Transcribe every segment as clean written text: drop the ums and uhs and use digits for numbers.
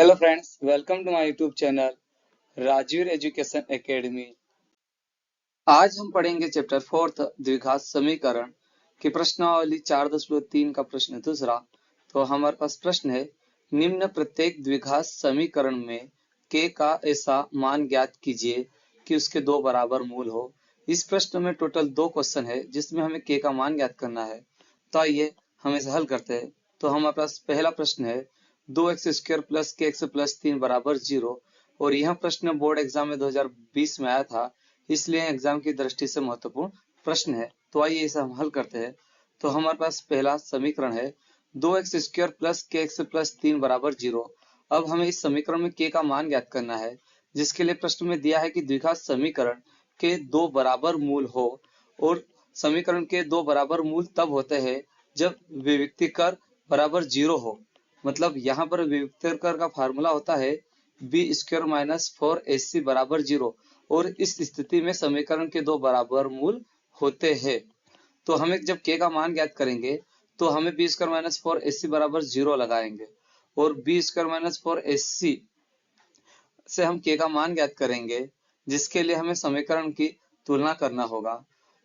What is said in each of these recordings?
Hello friends, welcome to my YouTube channel Rajveer education academy. आज हम पढ़ेंगे चैप्टर फोर्थ द्विघात समीकरण की प्रश्नावली 4.3 का प्रश्न दूसरा। तो हमारे पास प्रश्न है, निम्न प्रत्येक द्विघात समीकरण में k का ऐसा मान ज्ञात कीजिए कि उसके दो बराबर मूल हो। इस प्रश्न में टोटल दो क्वेश्चन है जिसमें हमें k का मान ज्ञात करना है। तो आइए हम इसे हल करते हैं। तो हमारे पास पहला प्रश्न है, 2x² प्लस के एक्स प्लस 3 बराबर 0। और यह प्रश्न बोर्ड एग्जाम में 2020 में आया था, इसलिए एग्जाम की दृष्टि से महत्वपूर्ण प्रश्न है। तो आइए इसे हम हल करते हैं। तो हमारे पास पहला समीकरण है, 2x² प्लस के एक्स प्लस 3 बराबर 0। अब हमें इस समीकरण में k का मान ज्ञात करना है, जिसके लिए प्रश्न में दिया है कि द्विघात समीकरण के दो बराबर मूल हो। और समीकरण के दो बराबर मूल तब होते हैं जब विविक्तीकर बराबर 0 हो। मतलब यहाँ पर विविक्तीकर का फार्मूला होता है b² माइनस 4ac बराबर 0। और इस स्थिति में समीकरण के दो बराबर मूल होते हैं। तो हमें जब k का मान ज्ञात करेंगे तो हमें b² माइनस 4ac बराबर 0 लगाएंगे, और b² माइनस 4ac से हम k का मान ज्ञात करेंगे, जिसके लिए हमें समीकरण की तुलना करना होगा।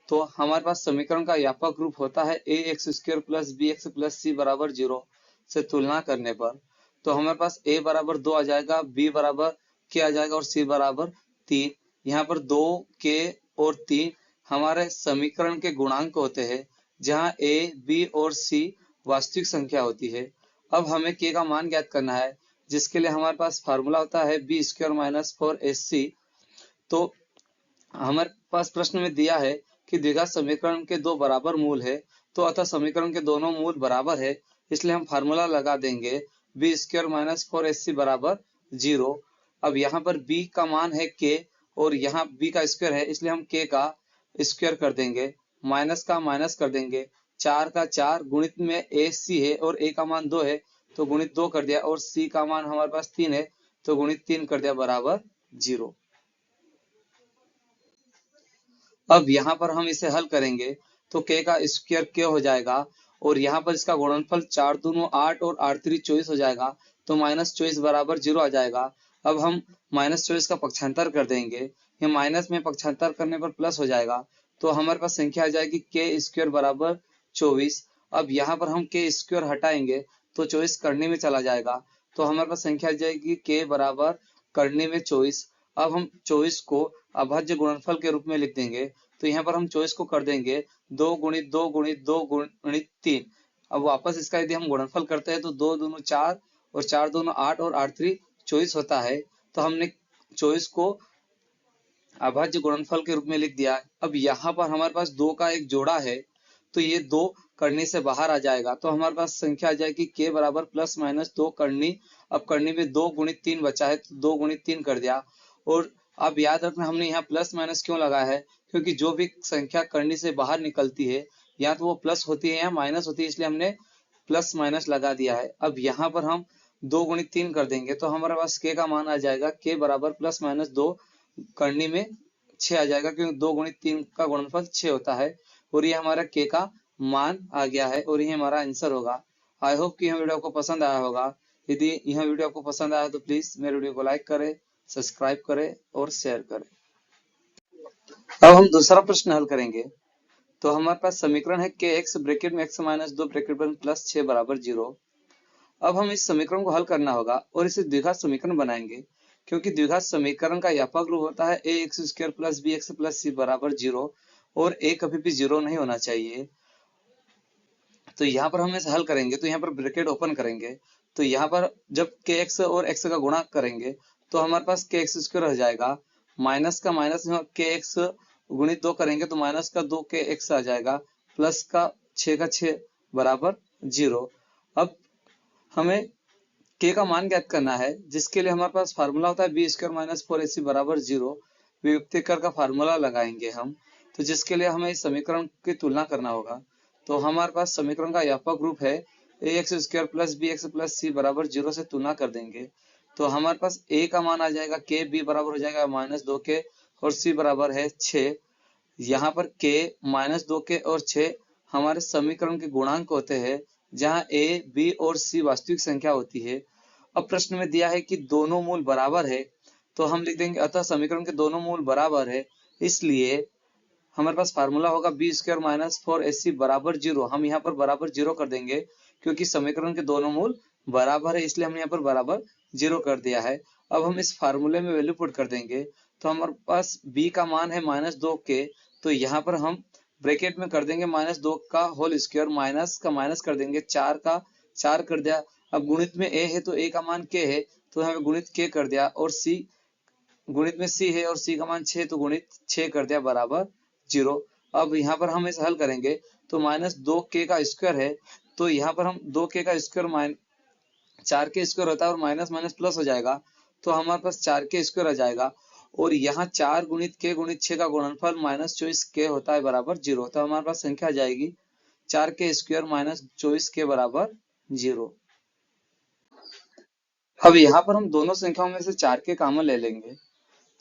तो हमारे पास समीकरण का व्यापक रूप होता है ax² plus bx plus c बराबर 0 से तुलना करने पर। तो हमारे पास a बराबर 2 आ जाएगा, b बराबर k आ जाएगा और c बराबर 3। यहाँ पर 2, k और 3 हमारे समीकरण के गुणांक होते हैं, जहाँ a, b और c वास्तविक संख्या होती है। अब हमें k का मान ज्ञात करना है, जिसके लिए हमारे पास फार्मूला होता है b² माइनस 4ac। तो हमारे पास प्रश्न में दिया है कि द्विघात समीकरण के दो बराबर मूल है, तो अतः समीकरण के दोनों मूल बराबर है, इसलिए हम फार्मूला लगा देंगे b² माइनस 4ac बराबर 0। अब यहाँ पर b का मान है k और यहाँ b का स्क्वायर है, इसलिए हम k का स्क्वायर कर देंगे, माइनस का माइनस कर देंगे, 4 का 4 गुणित में ac है और a का मान 2 है तो गुणित 2 कर दिया, और c का मान हमारे पास 3 है तो गुणित 3 कर दिया बराबर 0। अब यहाँ पर हम इसे हल करेंगे तो k का स्क्वायर k हो जाएगा, और यहाँ पर इसका गुणनफल 4 दूनो 8 और 8 3 24 हो जाएगा, तो माइनस 24 बराबर 0 आ जाएगा। अब हम माइनस 24 का पक्षांतर कर देंगे, ये माइनस में पक्षांतर करने पर प्लस हो जाएगा, तो हमारे पास संख्या आ जाएगी k स्क्वायर बराबर 24। अब यहाँ पर हम k स्क्वायर हटाएंगे तो 24 करने में चला जाएगा, तो हमारे पास संख्या आ जाएगी k बराबर करने में 24। अब हम 24 को अभाज्य गुणनफल के रूप में लिख देंगे, तो यहाँ पर हम 24 को कर देंगे 2 गुणित 2 गुणित 2 गुणित 3। अब वापस इसका यदि हम गुणनफल करते हैं तो 2 दूनो 4 और 4 दूनो 8 और 8 3 24 होता है, तो हमने 24 को अभाज्य गुणनफल के रूप में लिख दिया। अब यहाँ पर हमारे पास 2 का एक जोड़ा है, तो ये 2 करनी से बाहर आ जाएगा, तो हमारे पास संख्या आ जाएगी k बराबर प्लस माइनस 2 करनी। अब करनी में 2 गुणित 3 बचा है तो 2 गुणित 3 कर दिया। और अब याद रखना हमने यहाँ प्लस माइनस क्यों लगाया है, क्योंकि जो भी संख्या करनी से बाहर निकलती है या तो वो प्लस होती है या माइनस होती है, इसलिए हमने प्लस माइनस लगा दिया है। अब यहाँ पर हम 2 गुणित 3 कर देंगे तो हमारे पास k का मान आ जाएगा k बराबर प्लस माइनस 2 करनी में 6 आ जाएगा, क्योंकि 2 गुणित 3 का गुणनफल 6 होता है। और ये हमारा k का मान आ गया है और ये हमारा आंसर होगा। आई होप कि यह वीडियो आपको पसंद आया होगा। यदि यह वीडियो आपको पसंद आया तो प्लीज मेरे वीडियो को लाइक करें, सब्सक्राइब करें और शेयर करें। अब हम दूसरा प्रश्न हल करेंगे। तो हमारे पास समीकरण है के एक्स ब्रैकेट में x माइनस 2 ब्रैकेट में प्लस 6 बराबर 0। अब हम इस समीकरण को हल करना होगा और इसे द्विघात समीकरण बनाएंगे, क्योंकि द्विघात समीकरण का व्यापक रूप होता है ax² plus bx plus c बराबर 0, और a कभी भी 0 नहीं होना चाहिए। तो यहाँ पर हम इसे हल करेंगे तो यहाँ पर ब्रैकेट ओपन करेंगे, तो यहाँ पर जब kx और x का गुणा करेंगे तो हमारे पास kx² रह जाएगा, माइनस का माइनस kx गुणित 2 करेंगे तो माइनस का 2 kx आ जाएगा, प्लस का 6 का 6 बराबर 0। अब हमें k का मान ज्ञात करना है, जिसके लिए हमारे पास फार्मूला होता है b² माइनस 4ac बराबर 0। वियुक्तिकर का फार्मूला लगाएंगे हम, तो जिसके लिए हमें इस समीकरण की तुलना करना होगा। तो हमारे पास समीकरण का व्यापक रूप है ax² plus bx plus c बराबर 0 से तुलना कर देंगे, तो हमारे पास a का मान आ जाएगा k, b बराबर हो जाएगा माइनस 2k और c बराबर है 6। यहाँ पर k माइनस 2k और 6 हमारे समीकरण के गुणांक होते हैं, जहाँ a, b और c वास्तविक संख्या होती है। अब प्रश्न में दिया है कि दोनों मूल बराबर है, तो हम लिख देंगे अतः समीकरण के दोनों मूल बराबर है, इसलिए हमारे पास फार्मूला होगा बी स्क्वायर माइनस 4ac बराबर 0। हम यहाँ पर बराबर 0 कर देंगे क्योंकि समीकरण के दोनों मूल बराबर है, इसलिए हमने यहाँ पर बराबर 0 कर दिया है। अब हम इस फार्मूले में वैल्यू पुट कर देंगे, तो हमारे पास b का मान है -2 के, तो यहाँ पर हम ब्रैकेट में कर देंगे -2 का होल स्क्वायर, माइनस का माइनस कर देंगे, 4 का 4 कर दिया। अब गुणित में a है तो a का मान k है, तो यहाँ पे गुणित k कर दिया, और c गुणित में c है और c का मान 6, तो गुणित 6 कर दिया बराबर 0। अब यहाँ पर हम इसे हल करेंगे तो -2k का स्क्वायर है, तो यहाँ पर हम 2k का स्क्वायर 4k स्क्वायर होता है और माइनस माइनस प्लस हो जाएगा, तो हमारे पास 4k स्क्वायर आ जाएगा, और यहाँ 4 गुणित k गुणित 6 का गुणनफल -24k होता है बराबर 0। तो हमारे पास संख्या आ जाएगी 4k स्क्वायर -24k बराबर 0। अब यहाँ पर हम दोनों संख्याओं में से 4k कॉमन ले लेंगे,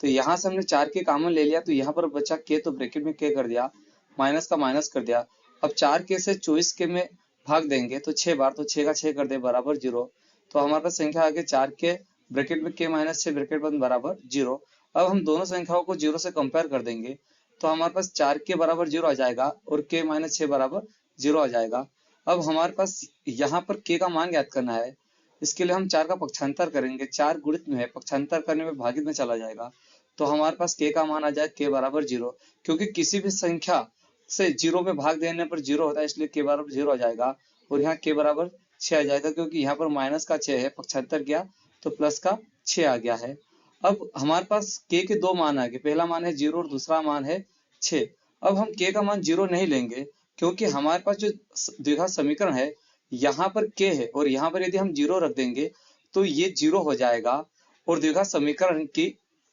तो यहाँ से हमने 4k कॉमन ले लिया, तो यहाँ पर बचा k, तो ब्रैकेट में k कर दिया, माइनस का माइनस कर दिया। अब 4k से 24k में भाग देंगे तो 6 बार, तो 6 का 6 कर दे बराबर 0। तो हमारे पास संख्या आ गई 4k ब्रैकेट में k माइनस 6 ब्रैकेट बंद बराबर 0। अब हम दोनों संख्याओं को 0 से कंपेयर कर देंगे, तो हमारे पास 4k बराबर 0 आ जाएगा और k माइनस 6 बराबर 0 आ जाएगा। अब हमारे पास यहाँ पर k का मान ज्ञात करना है, इसके लिए हम 4 का पक्षांतर करेंगे। 4 गुणित में है, पक्षांतर करने में भागित में चला जाएगा, तो हमारे पास k का मान आ जाए k बराबर 0। क्योंकि किसी भी संख्या से 0 में भाग देने पर 0 होता है, इसलिए k बराबर 0 आ जाएगा, और यहाँ k बराबर 6 आ जाएगा, क्योंकि यहाँ पर माइनस का 6 है, पक्षांतर किया तो प्लस का 6 आ गया है। अब हमारे पास k के दो मान आ गए, पहला मान है 0 और दूसरा मान है 6। अब हम k का मान 0 नहीं लेंगे, क्योंकि हमारे पास जो द्विघात समीकरण है यहाँ पर k है, और यहाँ पर यदि हम 0 रख देंगे तो ये 0 हो जाएगा, और द्विघात समीकरण की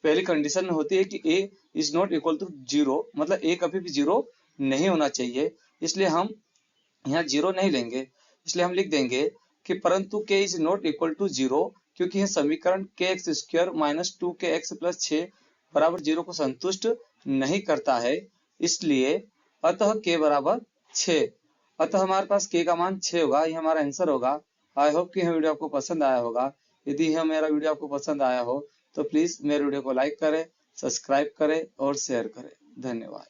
पहली कंडीशन में होती है कि a is not equal to 0, मतलब a कभी भी 0 नहीं होना चाहिए, इसलिए हम यहाँ 0 नहीं लेंगे। इसलिए हम लिख देंगे कि परंतु k is not equal to 0, क्योंकि यह समीकरण kx square minus 2kx plus 6 बराबर 0 को संतुष्ट नहीं करता है, इसलिए अतः k बराबर 6। अतः हमारे पास k का मान 6 होगा, ये हमारा आंसर होगा। आई होप कि यह वीडियो आपको पसंद आया होगा। यदि यह मेरा वीडियो आपको पसंद आया हो तो प्लीज मेरे वीडियो को लाइक करें, सब्सक्राइब करें और शेयर करें। धन्यवाद।